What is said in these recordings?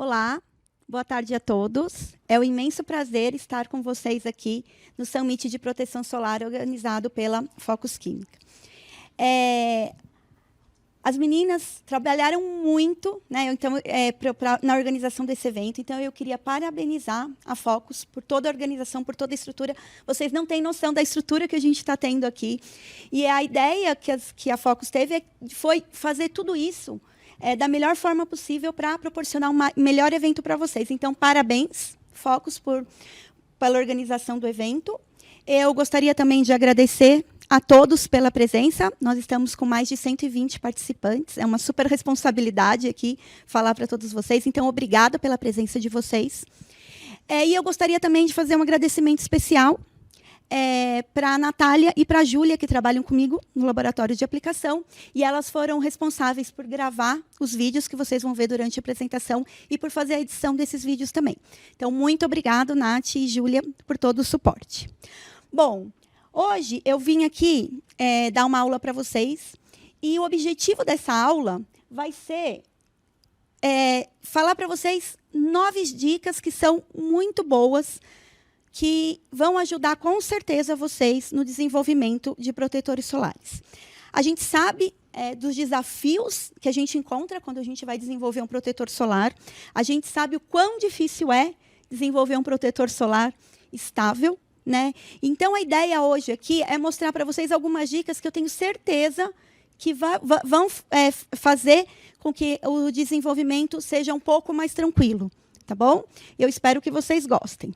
Olá, boa tarde a todos. É um imenso prazer estar com vocês aqui no Summit de Proteção Solar organizado pela Focus Química. As meninas trabalharam muito, né, então, na organização desse evento, então eu queria parabenizar a Focus por toda a organização, por toda a estrutura. Vocês não têm noção da estrutura que a gente está tendo aqui. E a ideia que a Focus teve foi fazer tudo isso da melhor forma possível para proporcionar um melhor evento para vocês. Então, parabéns, Focus, pela organização do evento. Eu gostaria também de agradecer a todos pela presença. Nós estamos com mais de 120 participantes. É uma super responsabilidade aqui falar para todos vocês. Então, obrigada pela presença de vocês. E eu gostaria também de fazer um agradecimento especial para a Natália e para a Júlia, que trabalham comigo no laboratório de aplicação. E elas foram responsáveis por gravar os vídeos que vocês vão ver durante a apresentação e por fazer a edição desses vídeos também. Então, muito obrigado, Nath e Júlia, por todo o suporte. Bom, hoje eu vim aqui dar uma aula para vocês e o objetivo dessa aula vai ser falar para vocês 9 dicas que são muito boas, que vão ajudar com certeza vocês no desenvolvimento de protetores solares. A gente sabe dos desafios que a gente encontra quando a gente vai desenvolver um protetor solar. A gente sabe o quão difícil é desenvolver um protetor solar estável, né? Então, a ideia hoje aqui é mostrar para vocês algumas dicas que eu tenho certeza que vão fazer com que o desenvolvimento seja um pouco mais tranquilo, tá bom? Eu espero que vocês gostem.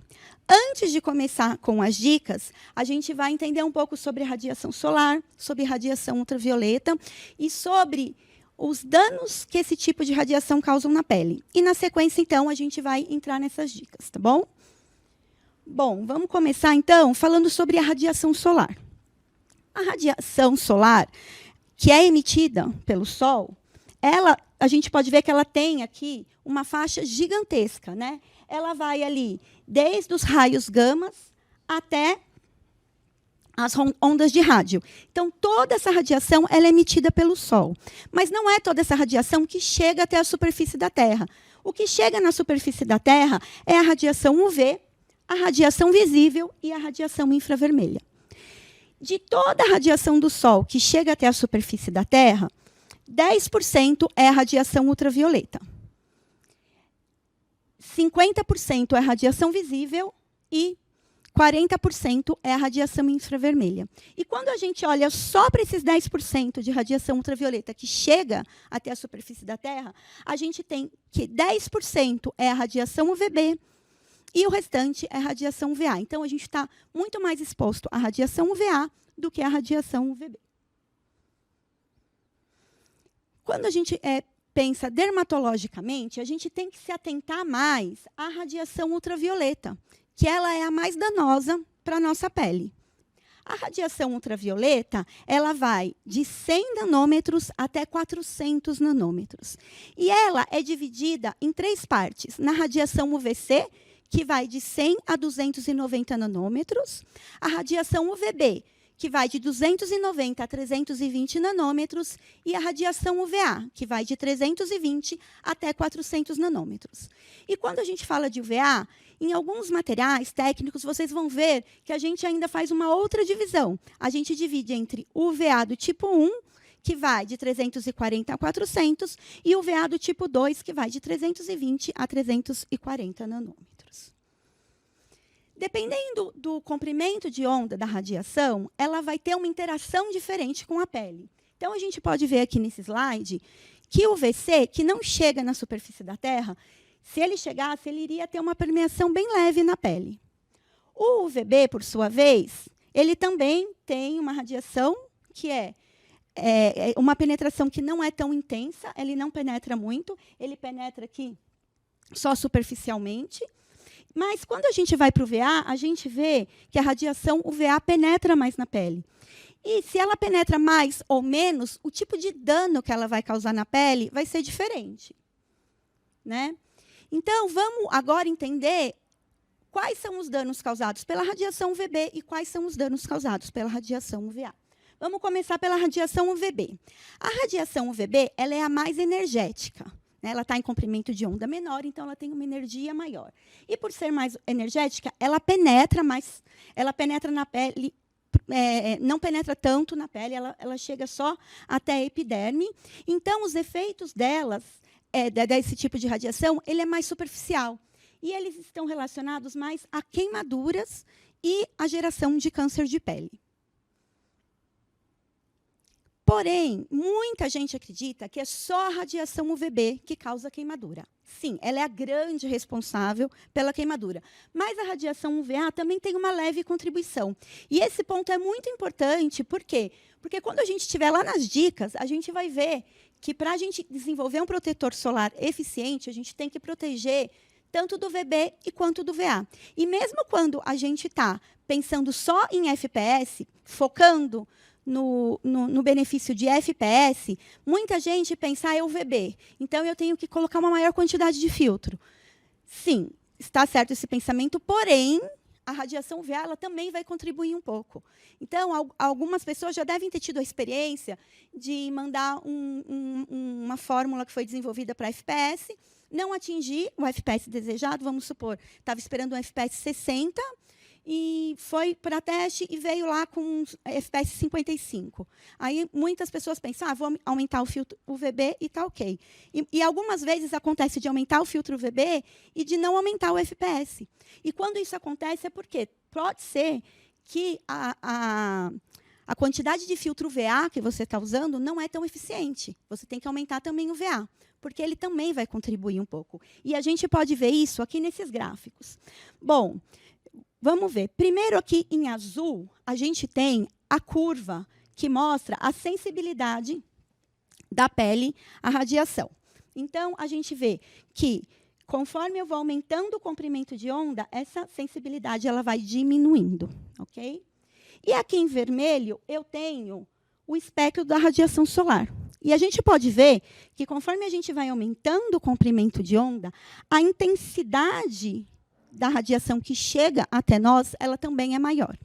Antes de começar com as dicas, a gente vai entender um pouco sobre radiação solar, sobre radiação ultravioleta e sobre os danos que esse tipo de radiação causa na pele. E, na sequência, então, a gente vai entrar nessas dicas, tá bom? Bom, vamos começar, então, falando sobre a radiação solar. A radiação solar, que é emitida pelo Sol, a gente pode ver que ela tem aqui uma faixa gigantesca, né? Ela vai ali desde os raios gamas até as ondas de rádio. Então, toda essa radiação ela é emitida pelo Sol. Mas não é toda essa radiação que chega até a superfície da Terra. O que chega na superfície da Terra é a radiação UV, a radiação visível e a radiação infravermelha. De toda a radiação do Sol que chega até a superfície da Terra, 10% é a radiação ultravioleta. 50% é a radiação visível e 40% é a radiação infravermelha. E quando a gente olha só para esses 10% de radiação ultravioleta que chega até a superfície da Terra, a gente tem que 10% é a radiação UVB e o restante é a radiação UVA. Então, a gente está muito mais exposto à radiação UVA do que à radiação UVB. Quando a gente pensa dermatologicamente, a gente tem que se atentar mais à radiação ultravioleta, que ela é a mais danosa para a nossa pele. A radiação ultravioleta, ela vai de 100 nanômetros até 400 nanômetros. E ela é dividida em 3 partes. Na radiação UVC, que vai de 100 a 290 nanômetros. A radiação UVB, que vai de 290 a 320 nanômetros, e a radiação UVA, que vai de 320 até 400 nanômetros. E quando a gente fala de UVA, em alguns materiais técnicos, vocês vão ver que a gente ainda faz uma outra divisão. A gente divide entre UVA do tipo 1, que vai de 340 a 400, e UVA do tipo 2, que vai de 320 a 340 nanômetros. Dependendo do comprimento de onda da radiação, ela vai ter uma interação diferente com a pele. Então, a gente pode ver aqui nesse slide que o UVC, que não chega na superfície da Terra, se ele chegasse, ele iria ter uma permeação bem leve na pele. O UVB, por sua vez, ele também tem uma radiação que é uma penetração que não é tão intensa, ele não penetra muito, ele penetra aqui só superficialmente. Mas, quando a gente vai para o UVA, a gente vê que a radiação UVA penetra mais na pele. E, se ela penetra mais ou menos, o tipo de dano que ela vai causar na pele vai ser diferente, né? Então, vamos agora entender quais são os danos causados pela radiação UVB e quais são os danos causados pela radiação UVA. Vamos começar pela radiação UVB. A radiação UVB ela é a mais energética. né? Ela está em comprimento de onda menor, então ela tem uma energia maior. E por ser mais energética, ela penetra na pele, não penetra tanto na pele, ela chega só até a epiderme. Então, os efeitos delas, desse tipo de radiação, ele é mais superficial. E eles estão relacionados mais a queimaduras e a geração de câncer de pele. Porém, muita gente acredita que é só a radiação UVB que causa queimadura. Sim, ela é a grande responsável pela queimadura. Mas a radiação UVA também tem uma leve contribuição. E esse ponto é muito importante, por quê? Porque quando a gente estiver lá nas dicas, a gente vai ver que para a gente desenvolver um protetor solar eficiente, a gente tem que proteger tanto do VB quanto do VA. E mesmo quando a gente está pensando só em FPS, focando no benefício de FPS, muita gente pensa, é o VB, então eu tenho que colocar uma maior quantidade de filtro. Sim, está certo esse pensamento, porém, a radiação UVA ela também vai contribuir um pouco. Então, algumas pessoas já devem ter tido a experiência de mandar uma fórmula que foi desenvolvida para FPS, não atingir o FPS desejado, vamos supor, estava esperando um FPS 60, e foi para teste e veio lá com FPS 55. Aí muitas pessoas pensam, vou aumentar o filtro UVB e está ok. E algumas vezes acontece de aumentar o filtro UVB e de não aumentar o FPS. E quando isso acontece é porque pode ser que a quantidade de filtro VA que você está usando não é tão eficiente. Você tem que aumentar também o VA, porque ele também vai contribuir um pouco. E a gente pode ver isso aqui nesses gráficos. Bom, vamos ver. Primeiro, aqui em azul, a gente tem a curva que mostra a sensibilidade da pele à radiação. Então, a gente vê que, conforme eu vou aumentando o comprimento de onda, essa sensibilidade ela vai diminuindo. Ok? E aqui em vermelho, eu tenho o espectro da radiação solar. E a gente pode ver que, conforme a gente vai aumentando o comprimento de onda, a intensidade da radiação que chega até nós, ela também é maior.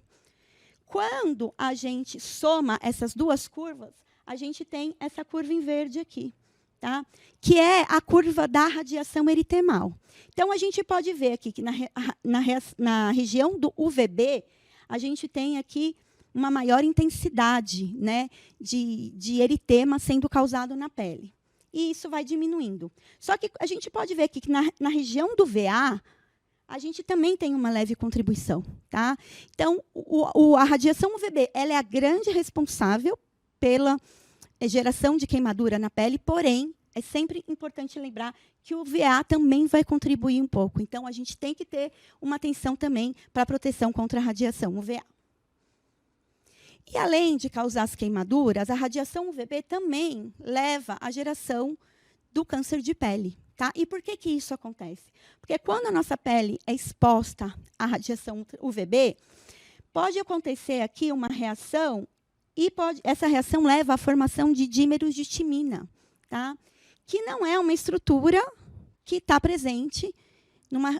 Quando a gente soma essas duas curvas, a gente tem essa curva em verde aqui, tá? Que é a curva da radiação eritemal. Então, a gente pode ver aqui que na região do UVB, a gente tem aqui uma maior intensidade, né, de eritema sendo causado na pele. E isso vai diminuindo. Só que a gente pode ver aqui que na região do VA, a gente também tem uma leve contribuição. Tá? Então, a radiação UVB ela é a grande responsável pela geração de queimadura na pele, porém, é sempre importante lembrar que o VA também vai contribuir um pouco. Então, a gente tem que ter uma atenção também para a proteção contra a radiação UVA. E, além de causar as queimaduras, a radiação UVB também leva à geração do câncer de pele. Tá? E por que isso acontece? Porque quando a nossa pele é exposta à radiação UVB, pode acontecer aqui uma reação, e essa reação leva à formação de dímeros de timina, tá? Que não é uma estrutura que está presente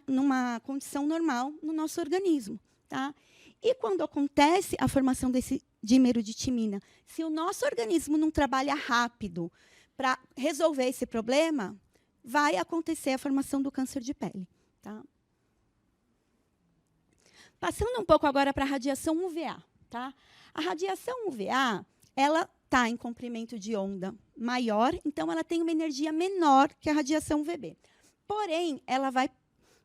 numa condição normal no nosso organismo. Tá? E quando acontece a formação desse dímero de timina, se o nosso organismo não trabalha rápido para resolver esse problema, vai acontecer a formação do câncer de pele. Tá? Passando um pouco agora para a radiação UVA. Tá? A radiação UVA ela está em comprimento de onda maior, então ela tem uma energia menor que a radiação UVB. Porém, ela vai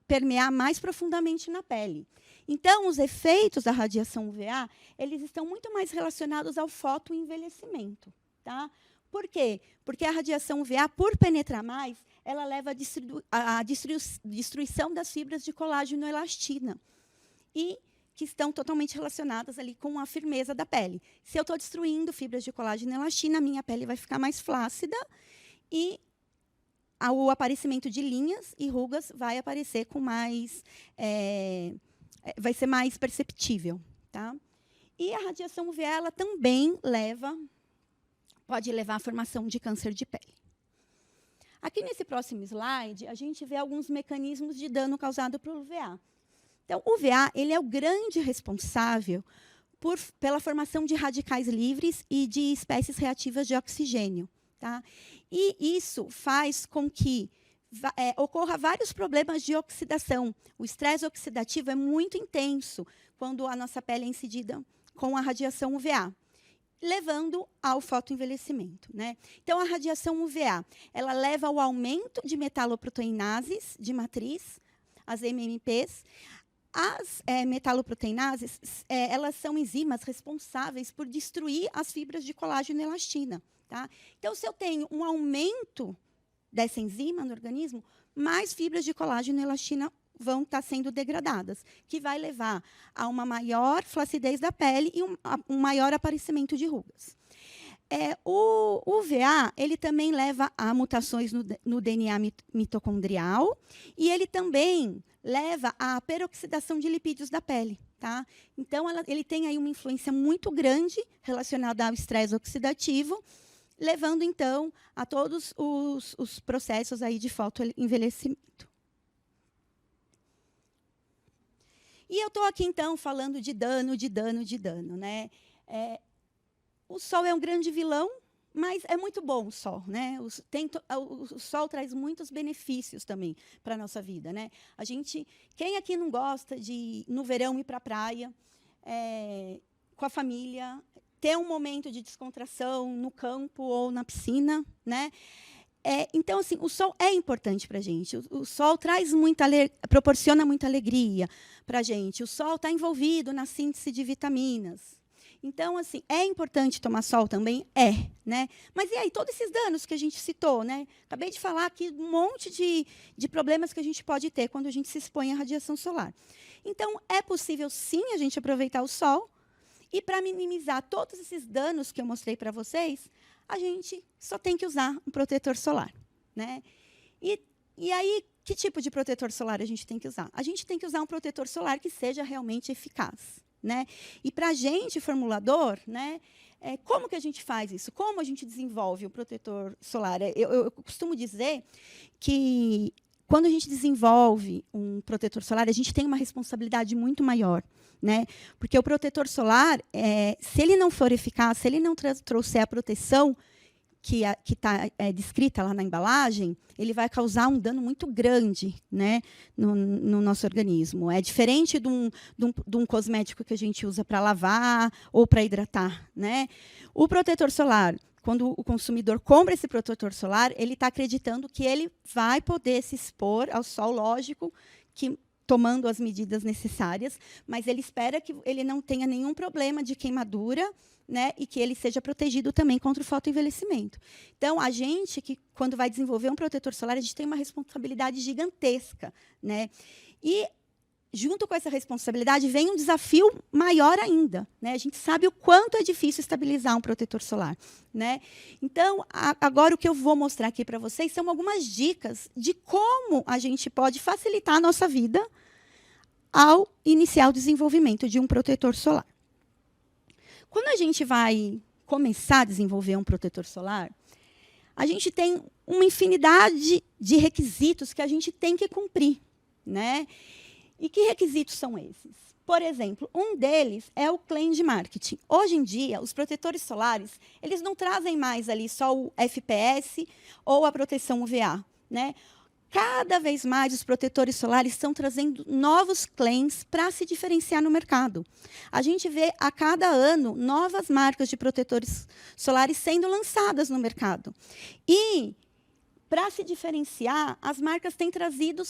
permear mais profundamente na pele. Então, os efeitos da radiação UVA eles estão muito mais relacionados ao fotoenvelhecimento. Tá? Por quê? Porque a radiação UVA, por penetrar mais, ela leva à destruição das fibras de colágeno e elastina, e que estão totalmente relacionadas ali com a firmeza da pele. Se eu estou destruindo fibras de colágeno e elastina, a minha pele vai ficar mais flácida e o aparecimento de linhas e rugas vai aparecer com mais... vai ser mais perceptível. Tá? E a radiação UVA ela também pode levar à formação de câncer de pele. Aqui nesse próximo slide, a gente vê alguns mecanismos de dano causado pelo UVA. Então, o UVA ele é o grande responsável pela formação de radicais livres e de espécies reativas de oxigênio. Tá? E isso faz com que ocorra vários problemas de oxidação. O estresse oxidativo é muito intenso quando a nossa pele é incidida com a radiação UVA, levando ao fotoenvelhecimento, né? Então, a radiação UVA, ela leva ao aumento de metaloproteinases de matriz, as MMPs. As metaloproteinases, elas são enzimas responsáveis por destruir as fibras de colágeno e elastina. Tá? Então, se eu tenho um aumento dessa enzima no organismo, mais fibras de colágeno e elastina vão estar sendo degradadas, que vai levar a uma maior flacidez da pele e um maior aparecimento de rugas. O UVA ele também leva a mutações no DNA mitocondrial e ele também leva à peroxidação de lipídios da pele. Tá? Então, ele tem aí uma influência muito grande relacionada ao estresse oxidativo, levando, então, a todos os processos aí de fotoenvelhecimento. E eu estou aqui, então, falando de dano. Né? O sol é um grande vilão, mas é muito bom o sol. Né? O sol traz muitos benefícios também para a nossa vida. Né? Quem aqui não gosta de, no verão, ir para a praia com a família, ter um momento de descontração no campo ou na piscina, né? Então, assim, o sol é importante para a gente. O sol proporciona muita alegria para a gente. O sol está envolvido na síntese de vitaminas. Então, assim, é importante tomar sol também? Né? Mas e aí, todos esses danos que a gente citou, né? Acabei de falar aqui um monte de problemas que a gente pode ter quando a gente se expõe à radiação solar. Então, é possível, sim, a gente aproveitar o sol. E, para minimizar todos esses danos que eu mostrei para vocês, a gente só tem que usar um protetor solar. Né? E aí, que tipo de protetor solar a gente tem que usar? A gente tem que usar um protetor solar que seja realmente eficaz. Né? E, para a gente, formulador, né, como que a gente faz isso? Como a gente desenvolve o protetor solar? Eu costumo dizer que, quando a gente desenvolve um protetor solar, a gente tem uma responsabilidade muito maior. Né? Porque o protetor solar, se ele não for eficaz, se ele não trouxer a proteção que está descrita lá na embalagem, ele vai causar um dano muito grande, né, no nosso organismo. É diferente de um cosmético que a gente usa para lavar ou para hidratar. Né? O protetor solar, quando o consumidor compra esse protetor solar, ele está acreditando que ele vai poder se expor ao sol, lógico, que tomando as medidas necessárias, mas ele espera que ele não tenha nenhum problema de queimadura, né, e que ele seja protegido também contra o fotoenvelhecimento. Então, a gente, que quando vai desenvolver um protetor solar, a gente tem uma responsabilidade gigantesca. Né? E, junto com essa responsabilidade, vem um desafio maior ainda. Né? A gente sabe o quanto é difícil estabilizar um protetor solar. Né? Então, agora o que eu vou mostrar aqui para vocês são algumas dicas de como a gente pode facilitar a nossa vida ao iniciar o desenvolvimento de um protetor solar. Quando a gente vai começar a desenvolver um protetor solar, a gente tem uma infinidade de requisitos que a gente tem que cumprir. Né? E que requisitos são esses? Por exemplo, um deles é o claim de marketing. Hoje em dia, os protetores solares, eles não trazem mais ali só o FPS ou a proteção UVA. Né? Cada vez mais, os protetores solares estão trazendo novos claims para se diferenciar no mercado. A gente vê, a cada ano, novas marcas de protetores solares sendo lançadas no mercado. E, para se diferenciar, as marcas têm trazido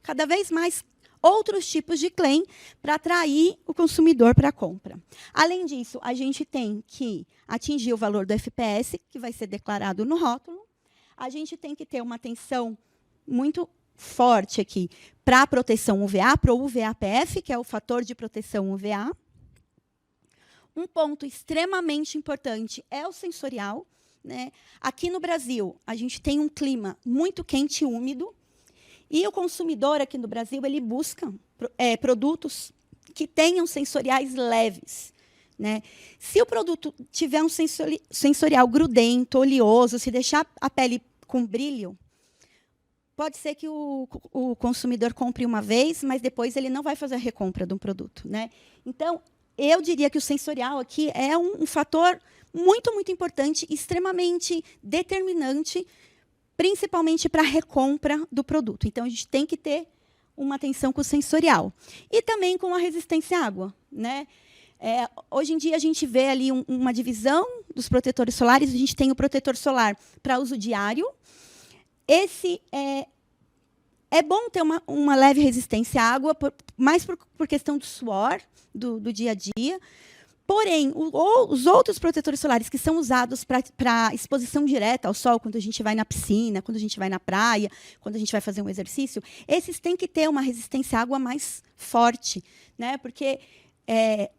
cada vez mais outros tipos de claim para atrair o consumidor para a compra. Além disso, a gente tem que atingir o valor do FPS, que vai ser declarado no rótulo. A gente tem que ter uma atenção muito forte aqui para a proteção UVA, para o UVA-PF, que é o fator de proteção UVA. Um ponto extremamente importante é o sensorial. Né? Aqui no Brasil, a gente tem um clima muito quente e úmido, e o consumidor aqui no Brasil ele busca produtos que tenham sensoriais leves. Né? Se o produto tiver um sensorial grudento, oleoso, se deixar a pele com brilho, pode ser que o consumidor compre uma vez, mas depois ele não vai fazer a recompra de um produto. Né? Então, eu diria que o sensorial aqui é um fator muito, muito importante, extremamente determinante, principalmente para a recompra do produto. Então, a gente tem que ter uma atenção com o sensorial. E também com a resistência à água, né? Hoje em dia, a gente vê ali uma divisão dos protetores solares. A gente tem o protetor solar para uso diário. Esse é bom ter uma leve resistência à água, mais por questão do suor, do dia a dia. Porém, os outros protetores solares que são usados para exposição direta ao sol, quando a gente vai na piscina, quando a gente vai na praia, quando a gente vai fazer um exercício, esses têm que ter uma resistência à água mais forte, né? Porque,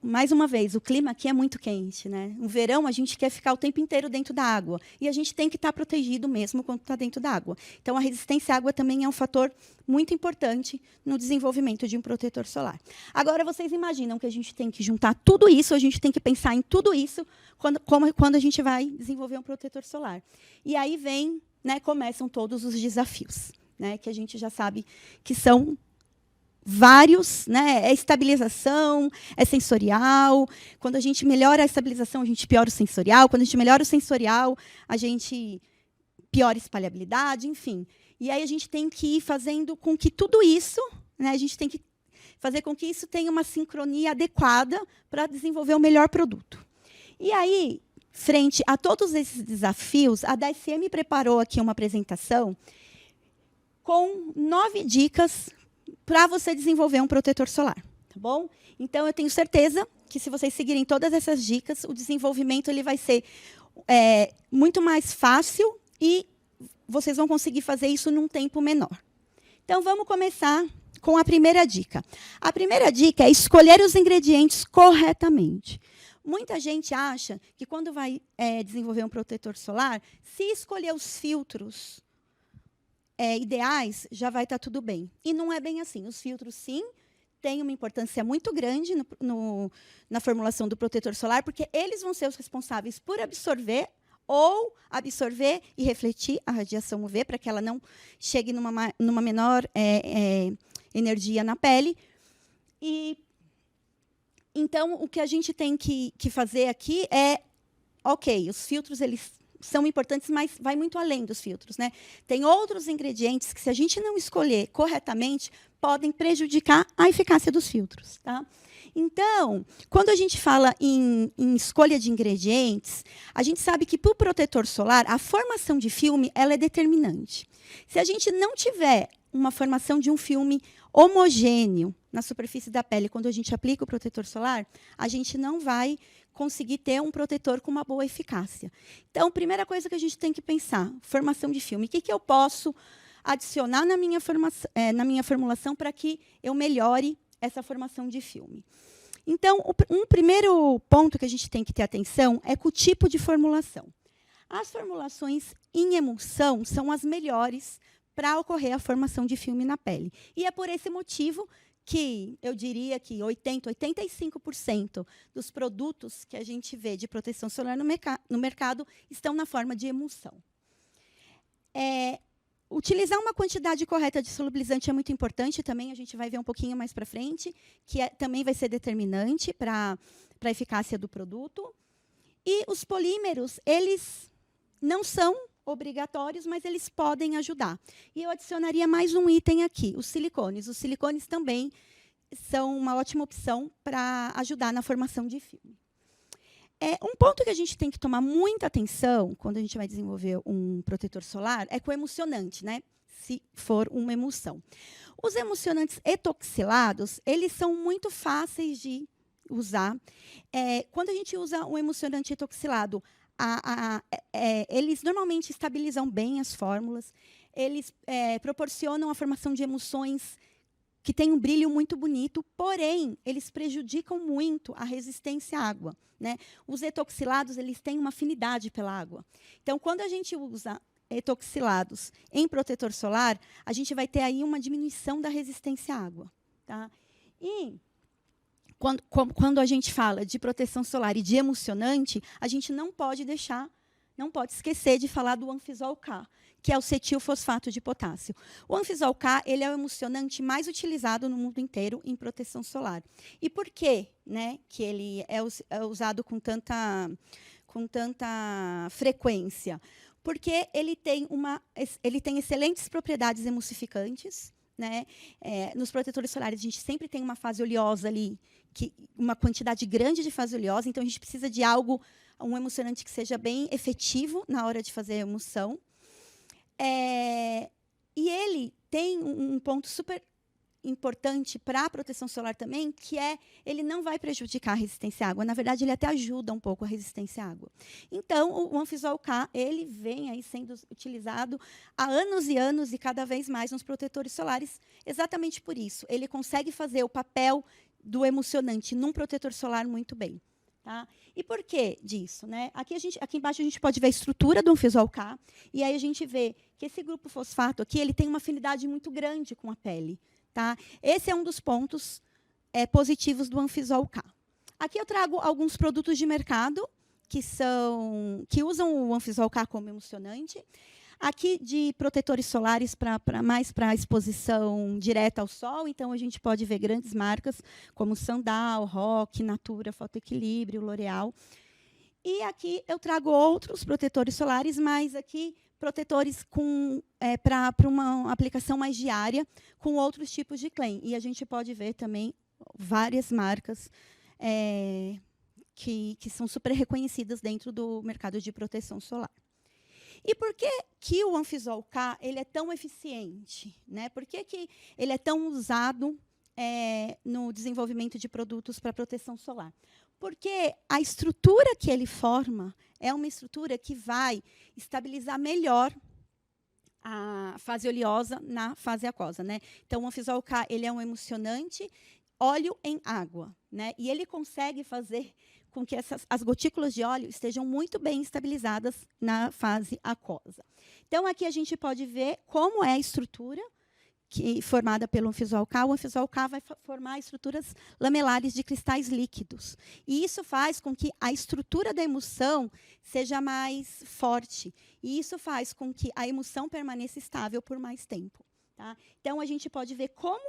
mais uma vez, o clima aqui é muito quente, né? No verão, a gente quer ficar o tempo inteiro dentro da água. E a gente tem que estar protegido mesmo quando está dentro da água. Então, a resistência à água também é um fator muito importante no desenvolvimento de um protetor solar. Agora, vocês imaginam que a gente tem que juntar tudo isso, a gente tem que pensar em tudo isso quando a gente vai desenvolver um protetor solar. E aí começam todos os desafios, né, que a gente já sabe que são vários, né? É estabilização, é sensorial. Quando a gente melhora a estabilização, a gente piora o sensorial. Quando a gente melhora o sensorial, a gente piora a espalhabilidade, enfim. E aí a gente tem que ir fazendo com que tudo isso, né? A gente tem que fazer com que isso tenha uma sincronia adequada para desenvolver o melhor produto. E aí, frente a todos esses desafios, a DSM preparou aqui uma apresentação com 9 dicas para você desenvolver um protetor solar, tá bom? Então, eu tenho certeza que, se vocês seguirem todas essas dicas, o desenvolvimento ele vai ser muito mais fácil e vocês vão conseguir fazer isso num tempo menor. Então, vamos começar com a primeira dica. A primeira dica é escolher os ingredientes corretamente. Muita gente acha que, quando vai desenvolver um protetor solar, se escolher os filtros ideais, já vai estar tudo bem. E não é bem assim. Os filtros, sim, têm uma importância muito grande na formulação do protetor solar, porque eles vão ser os responsáveis por absorver e refletir a radiação UV, para que ela não chegue numa menor energia na pele. Então, o que a gente tem que fazer aqui os filtros, eles são importantes, mas vai muito além dos filtros, né? Tem outros ingredientes que, se a gente não escolher corretamente, podem prejudicar a eficácia dos filtros, tá? Então, quando a gente fala em escolha de ingredientes, a gente sabe que, para o protetor solar, a formação de filme ela é determinante. Se a gente não tiver uma formação de um filme homogêneo na superfície da pele, quando a gente aplica o protetor solar, a gente não vai conseguir ter um protetor com uma boa eficácia. Então, primeira coisa que a gente tem que pensar, formação de filme. O que eu posso adicionar na minha formulação para que eu melhore essa formação de filme? Então, um primeiro ponto que a gente tem que ter atenção é com o tipo de formulação. As formulações em emulsão são as melhores para ocorrer a formação de filme na pele. E é por esse motivo que eu diria que 85% dos produtos que a gente vê de proteção solar no mercado estão na forma de emulsão. Utilizar uma quantidade correta de solubilizante é muito importante também, a gente vai ver um pouquinho mais para frente, que também vai ser determinante para a eficácia do produto. E os polímeros, eles não são obrigatórios, mas eles podem ajudar. E eu adicionaria mais um item aqui, os silicones. Os silicones também são uma ótima opção para ajudar na formação de filme. Um ponto que a gente tem que tomar muita atenção quando a gente vai desenvolver um protetor solar é com o emulsionante, né? Se for uma emulsão. Os emulsionantes etoxilados, eles são muito fáceis de usar. Quando a gente usa um emulsionante etoxilado, eles normalmente estabilizam bem as fórmulas, eles proporcionam a formação de emulsões que têm um brilho muito bonito, porém, eles prejudicam muito a resistência à água, né? Os etoxilados, eles têm uma afinidade pela água. Então, quando a gente usa etoxilados em protetor solar, a gente vai ter aí uma diminuição da resistência à água, tá? E quando a gente fala de proteção solar e de emulsionante, a gente não pode esquecer de falar do Anfisol K, que é o cetilfosfato de potássio. O Anfisol K, ele é o emulsionante mais utilizado no mundo inteiro em proteção solar. E por que, né, que ele é usado com frequência? Porque ele tem excelentes propriedades emulsificantes, né? Nos protetores solares, a gente sempre tem uma fase oleosa ali, uma quantidade grande de fase oleosa, então a gente precisa de um emulsionante que seja bem efetivo na hora de fazer a emulsão. E ele tem um ponto super importante para a proteção solar também, que ele não vai prejudicar a resistência à água. Na verdade, ele até ajuda um pouco a resistência à água. Então, o Anfisol K, ele vem aí sendo utilizado há anos e anos e cada vez mais nos protetores solares, exatamente por isso. Ele consegue fazer o papel do emulsionante num protetor solar muito bem. Tá? E por que disso? Né? Aqui embaixo a gente pode ver a estrutura do Anfisol K, e aí a gente vê que esse grupo fosfato aqui ele tem uma afinidade muito grande com a pele. Tá? Esse é um dos pontos positivos do Anfisol K. Aqui eu trago alguns produtos de mercado que usam o Anfisol K como emulsionante. Aqui de protetores solares mais para exposição direta ao sol, então a gente pode ver grandes marcas como Sandal, Rock, Natura, Fotoequilíbrio, L'Oréal. E aqui eu trago outros protetores solares, mas aqui protetores para uma aplicação mais diária, com outros tipos de claim. E a gente pode ver também várias marcas que são super reconhecidas dentro do mercado de proteção solar. E por que o Anfisol K ele é tão eficiente? Né? Por que ele é tão usado no desenvolvimento de produtos para proteção solar? Porque a estrutura que ele forma é uma estrutura que vai estabilizar melhor a fase oleosa na fase aquosa. Né? Então, o Anfisol K ele é um emulsionante óleo em água. Né? E ele consegue fazer com que as gotículas de óleo estejam muito bem estabilizadas na fase aquosa. Então, aqui a gente pode ver como é a estrutura formada pelo Anfisol K. O Anfisol K vai formar estruturas lamelares de cristais líquidos. E isso faz com que a estrutura da emulsão seja mais forte. E isso faz com que a emulsão permaneça estável por mais tempo. Tá? Então, a gente pode ver como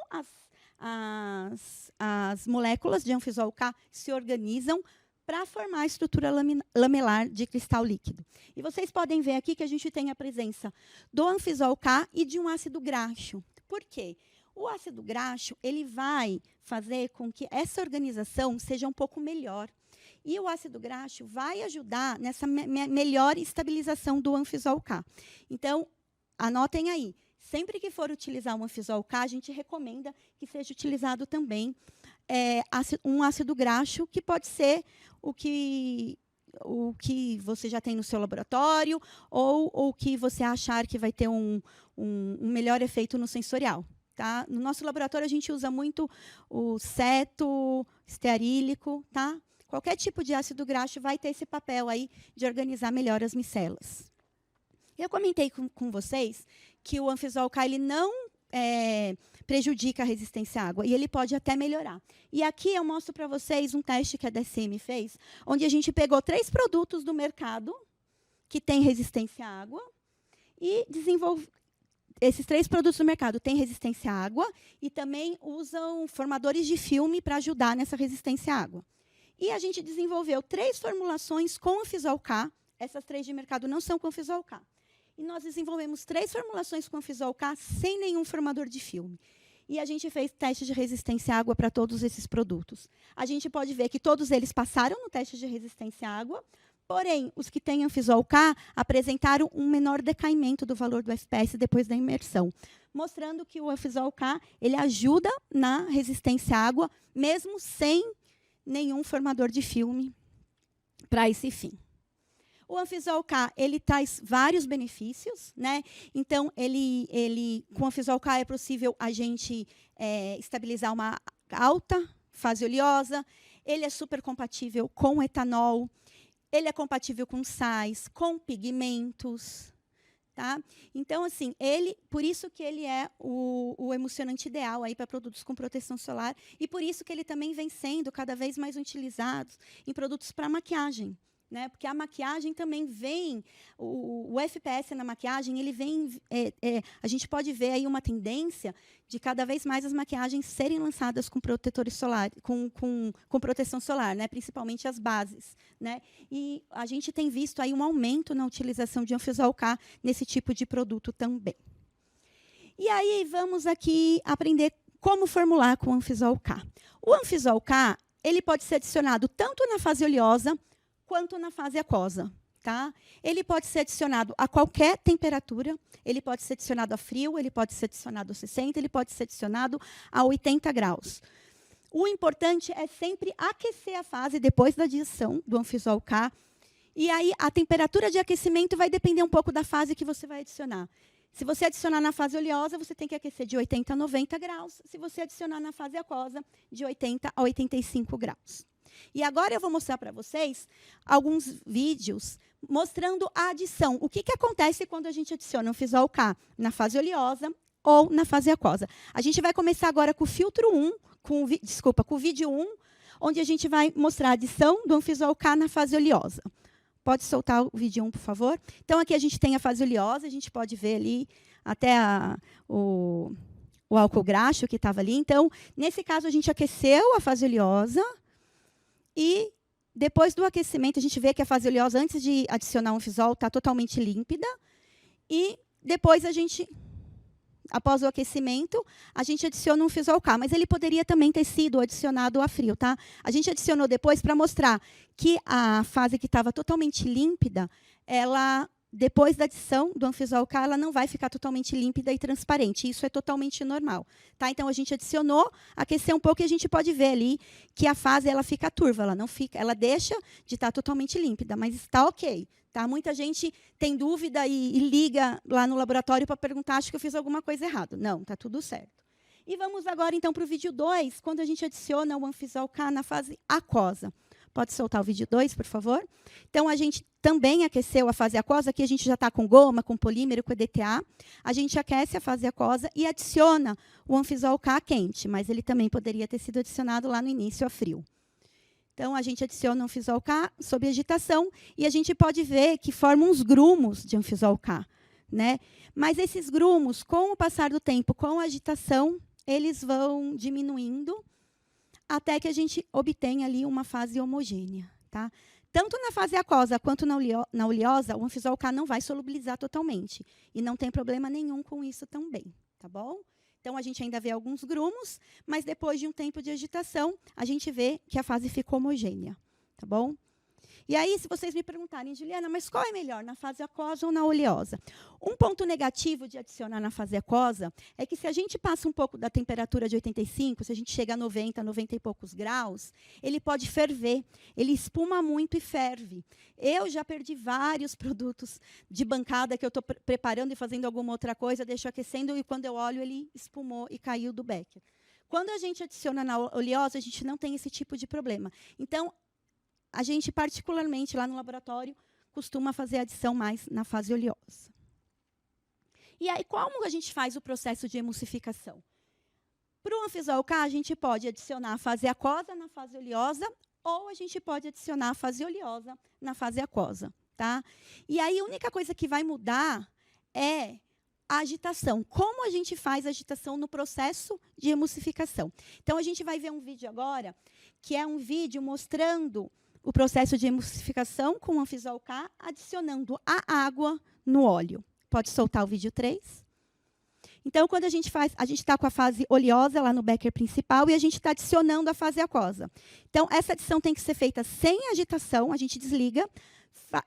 as moléculas de Anfisol K se organizam para formar a estrutura lamelar de cristal líquido. E vocês podem ver aqui que a gente tem a presença do Anfisol K e de um ácido graxo. Por quê? O ácido graxo ele vai fazer com que essa organização seja um pouco melhor. E o ácido graxo vai ajudar nessa melhor estabilização do Anfisol K. Então, anotem aí. Sempre que for utilizar um Anfisol K, a gente recomenda que seja utilizado também um ácido graxo, que pode ser o que você já tem no seu laboratório ou o que você achar que vai ter um melhor efeito no sensorial. Tá? No nosso laboratório, a gente usa muito o ceto, estearílico. Tá? Qualquer tipo de ácido graxo vai ter esse papel aí de organizar melhor as micelas. Eu comentei com vocês que o Anfisol K ele não prejudica a resistência à água, e ele pode até melhorar. E aqui eu mostro para vocês um teste que a DSM fez, onde a gente pegou 3 produtos do mercado que têm resistência à água, e esses 3 produtos do mercado têm resistência à água, e também usam formadores de filme para ajudar nessa resistência à água. E a gente desenvolveu 3 formulações com Anfisol K, essas 3 de mercado não são com Anfisol K. E nós desenvolvemos 3 formulações com Anfisol K sem nenhum formador de filme. E a gente fez teste de resistência à água para todos esses produtos. A gente pode ver que todos eles passaram no teste de resistência à água, porém, os que têm Anfisol K apresentaram um menor decaimento do valor do FPS depois da imersão, mostrando que o Anfisol K ele ajuda na resistência à água, mesmo sem nenhum formador de filme para esse fim. O Anfisol K ele traz vários benefícios, né? Então, com o Anfisol K é possível a gente estabilizar uma alta fase oleosa. Ele é super compatível com etanol. Ele é compatível com sais, com pigmentos. Tá? Então, assim, por isso que ele é o emulsionante ideal para produtos com proteção solar, e por isso que ele também vem sendo cada vez mais utilizado em produtos para maquiagem. né? Porque a maquiagem também vem, o FPS na maquiagem, ele vem, a gente pode ver aí uma tendência de cada vez mais as maquiagens serem lançadas com protetores solares, com proteção solar, né? Principalmente as bases, né? E a gente tem visto aí um aumento na utilização de Anfisol K nesse tipo de produto também. E aí vamos aqui aprender como formular com o Anfisol K. O Anfisol K, ele pode ser adicionado tanto na fase oleosa quanto na fase aquosa. Tá? Ele pode ser adicionado a qualquer temperatura, ele pode ser adicionado a frio, ele pode ser adicionado a 60, ele pode ser adicionado a 80 graus. O importante é sempre aquecer a fase depois da adição do Anfisol K. E aí a temperatura de aquecimento vai depender um pouco da fase que você vai adicionar. Se você adicionar na fase oleosa, você tem que aquecer de 80 a 90 graus. Se você adicionar na fase aquosa, de 80 a 85 graus. E agora eu vou mostrar para vocês alguns vídeos mostrando a adição. O que acontece quando a gente adiciona o Anfisol K na fase oleosa ou na fase aquosa. A gente vai começar agora com o filtro 1, com o vídeo 1, onde a gente vai mostrar a adição do Anfisol K na fase oleosa. Pode soltar o vídeo 1, por favor? Então, aqui a gente tem a fase oleosa, a gente pode ver ali até o álcool graxo que estava ali. Então, nesse caso, a gente aqueceu a fase oleosa e, depois do aquecimento, a gente vê que a fase oleosa, antes de adicionar o Anfisol, está totalmente límpida. E depois a gente, após o aquecimento, a gente adiciona um Anfisol K, mas ele poderia também ter sido adicionado a frio, tá? A gente adicionou depois para mostrar que a fase que estava totalmente límpida, ela, depois da adição do Anfisol K, ela não vai ficar totalmente límpida e transparente. Isso é totalmente normal, tá? Então a gente adicionou, aqueceu um pouco e a gente pode ver ali que a fase ela fica turva, ela não fica, ela deixa de estar totalmente límpida, mas está ok. Tá? Muita gente tem dúvida e liga lá no laboratório para perguntar, acho que eu fiz alguma coisa errada. Não, está tudo certo. E vamos agora, então, para o vídeo 2, quando a gente adiciona o Anfisol K na fase aquosa. Pode soltar o vídeo 2, por favor? Então, a gente também aqueceu a fase aquosa, aqui a gente já está com goma, com polímero, com EDTA. A gente aquece a fase aquosa e adiciona o Anfisol K quente, mas ele também poderia ter sido adicionado lá no início a frio. Então, a gente adiciona o Anfisol K sob agitação e a gente pode ver que formam uns grumos de Anfisol K, né? Mas esses grumos, com o passar do tempo, com a agitação, eles vão diminuindo até que a gente obtenha ali uma fase homogênea. Tá? Tanto na fase aquosa quanto na oleosa, o Anfisol K não vai solubilizar totalmente. E não tem problema nenhum com isso também. Tá bom? Então, a gente ainda vê alguns grumos, mas depois de um tempo de agitação, a gente vê que a fase ficou homogênea. Tá bom? E aí, se vocês me perguntarem, Juliana, mas qual é melhor, na fase aquosa ou na oleosa? Um ponto negativo de adicionar na fase aquosa é que se a gente passa um pouco da temperatura de 85, se a gente chega a 90, 90 e poucos graus, ele pode ferver, ele espuma muito e ferve. Eu já perdi vários produtos de bancada que eu estou preparando e fazendo alguma outra coisa, deixo aquecendo e quando eu olho ele espumou e caiu do becker. Quando a gente adiciona na oleosa, a gente não tem esse tipo de problema. Então, a gente, particularmente, lá no laboratório, costuma fazer a adição mais na fase oleosa. E aí, como a gente faz o processo de emulsificação? Para o Anfisol K, a gente pode adicionar a fase aquosa na fase oleosa, ou a gente pode adicionar a fase oleosa na fase aquosa. Tá? E aí, a única coisa que vai mudar é a agitação. Como a gente faz a agitação no processo de emulsificação? Então, a gente vai ver um vídeo agora, que é um vídeo mostrando o processo de emulsificação com o Anfisol K, adicionando a água no óleo. Pode soltar o vídeo 3. Então, quando a gente está com a fase oleosa lá no becker principal e a gente está adicionando a fase aquosa. Então, essa adição tem que ser feita sem agitação, a gente desliga,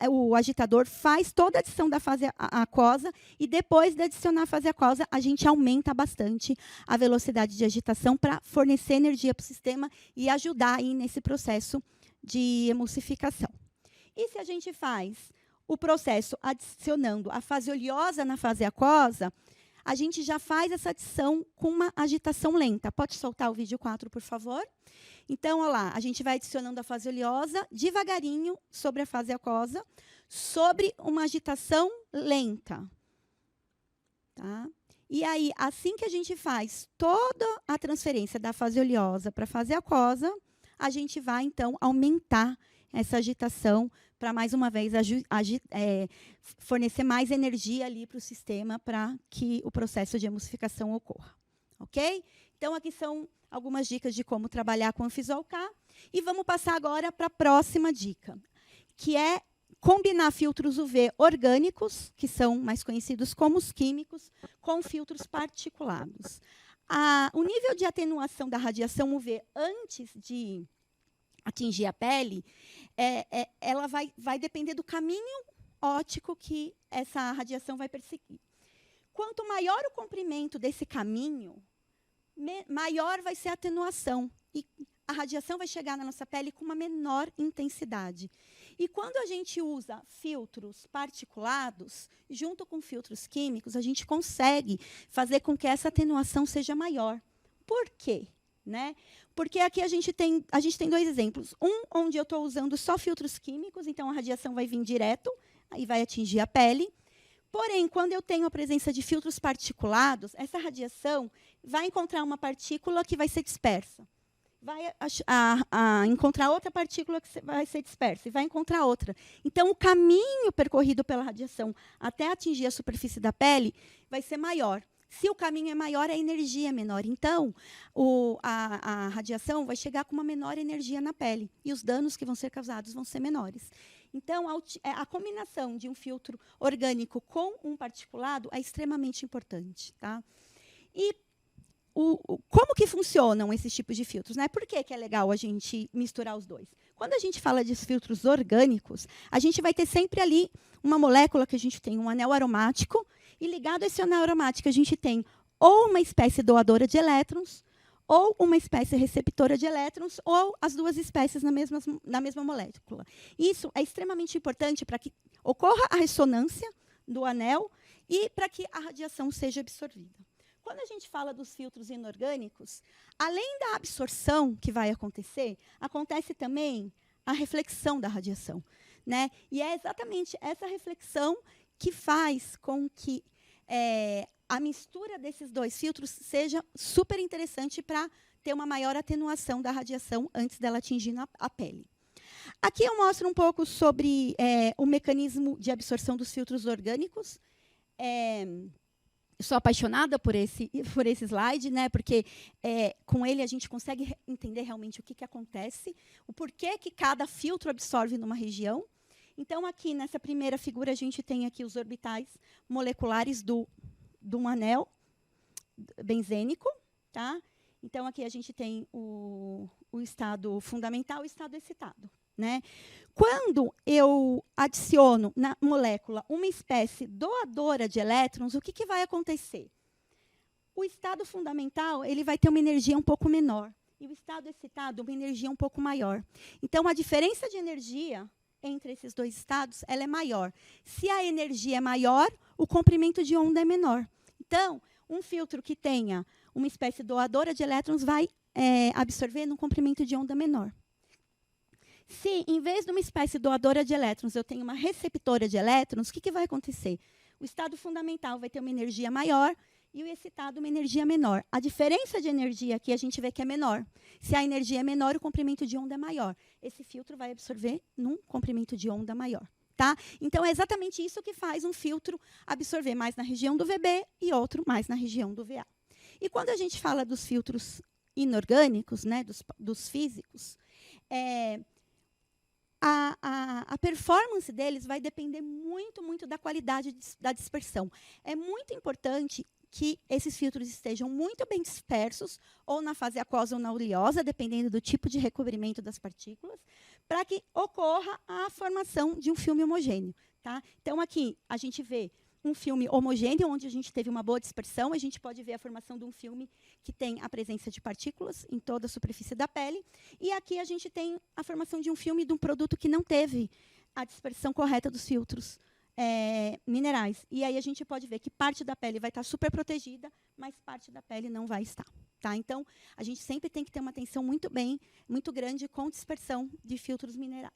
o agitador faz toda a adição da fase aquosa e depois de adicionar a fase aquosa, a gente aumenta bastante a velocidade de agitação para fornecer energia para o sistema e ajudar aí nesse processo de emulsificação. E se a gente faz o processo adicionando a fase oleosa na fase aquosa, a gente já faz essa adição com uma agitação lenta. Pode soltar o vídeo 4, por favor? Então, olha lá, a gente vai adicionando a fase oleosa devagarinho sobre a fase aquosa, sobre uma agitação lenta. Tá? E aí, assim que a gente faz toda a transferência da fase oleosa para a fase aquosa, a gente vai, então, aumentar essa agitação para, mais uma vez, fornecer mais energia ali para o sistema para que o processo de emulsificação ocorra. Ok? Então, aqui são algumas dicas de como trabalhar com Anfisol K. E vamos passar agora para a próxima dica, que é combinar filtros UV orgânicos, que são mais conhecidos como os químicos, com filtros particulados. O nível de atenuação da radiação UV antes de atingir a pele, ela vai depender do caminho óptico que essa radiação vai perseguir. Quanto maior o comprimento desse caminho, maior vai ser a atenuação. E a radiação vai chegar na nossa pele com uma menor intensidade. E quando a gente usa filtros particulados, junto com filtros químicos, a gente consegue fazer com que essa atenuação seja maior. Por quê? Né? Porque aqui a gente tem dois exemplos. Um, onde eu estou usando só filtros químicos, então a radiação vai vir direto e vai atingir a pele. Porém, quando eu tenho a presença de filtros particulados, essa radiação vai encontrar uma partícula que vai ser dispersa. Vai encontrar outra partícula que vai ser dispersa, e vai encontrar outra. Então, o caminho percorrido pela radiação até atingir a superfície da pele vai ser maior. Se o caminho é maior, a energia é menor. Então, a radiação vai chegar com uma menor energia na pele, e os danos que vão ser causados vão ser menores. Então, a combinação de um filtro orgânico com um particulado é extremamente importante. Tá? E como que funcionam esses tipos de filtros? Né? Por que é legal a gente misturar os dois? Quando a gente fala de filtros orgânicos, a gente vai ter sempre ali uma molécula que a gente tem um anel aromático, e ligado a esse anel aromático a gente tem ou uma espécie doadora de elétrons, ou uma espécie receptora de elétrons, ou as duas espécies na mesma molécula. Isso é extremamente importante para que ocorra a ressonância do anel e para que a radiação seja absorvida. Quando a gente fala dos filtros inorgânicos, além da absorção que vai acontecer, acontece também a reflexão da radiação. Né? E é exatamente essa reflexão que faz com que a mistura desses dois filtros seja super interessante para ter uma maior atenuação da radiação antes dela atingir a pele. Aqui eu mostro um pouco sobre o mecanismo de absorção dos filtros orgânicos. Sou apaixonada por esse slide, né? Porque com ele a gente consegue entender realmente o que acontece, o porquê que cada filtro absorve numa região. Então, aqui nessa primeira figura, a gente tem aqui os orbitais moleculares de um anel benzênico. Tá? Então, aqui a gente tem o estado fundamental e o estado excitado. Né? Quando eu adiciono na molécula uma espécie doadora de elétrons, o que vai acontecer? O estado fundamental ele vai ter uma energia um pouco menor, e o estado excitado uma energia um pouco maior. Então, a diferença de energia entre esses dois estados ela é maior. Se a energia é maior, o comprimento de onda é menor. Então, um filtro que tenha uma espécie doadora de elétrons vai absorver num comprimento de onda menor. Se, em vez de uma espécie doadora de elétrons, eu tenho uma receptora de elétrons, o que vai acontecer? O estado fundamental vai ter uma energia maior e o excitado uma energia menor. A diferença de energia aqui a gente vê que é menor. Se a energia é menor, o comprimento de onda é maior. Esse filtro vai absorver num comprimento de onda maior. Tá? Então, é exatamente isso que faz um filtro absorver mais na região do VB e outro mais na região do VA. E quando a gente fala dos filtros inorgânicos, né, dos físicos, a performance deles vai depender muito, muito da qualidade da dispersão. É muito importante que esses filtros estejam muito bem dispersos, ou na fase aquosa ou na oleosa, dependendo do tipo de recobrimento das partículas, para que ocorra a formação de um filme homogêneo. Tá? Então, aqui, a gente vê um filme homogêneo, onde a gente teve uma boa dispersão. A gente pode ver a formação de um filme que tem a presença de partículas em toda a superfície da pele. E aqui a gente tem a formação de um filme de um produto que não teve a dispersão correta dos filtros minerais. E aí a gente pode ver que parte da pele vai estar super protegida, mas parte da pele não vai estar. Tá? Então, a gente sempre tem que ter uma atenção muito grande com dispersão de filtros minerais.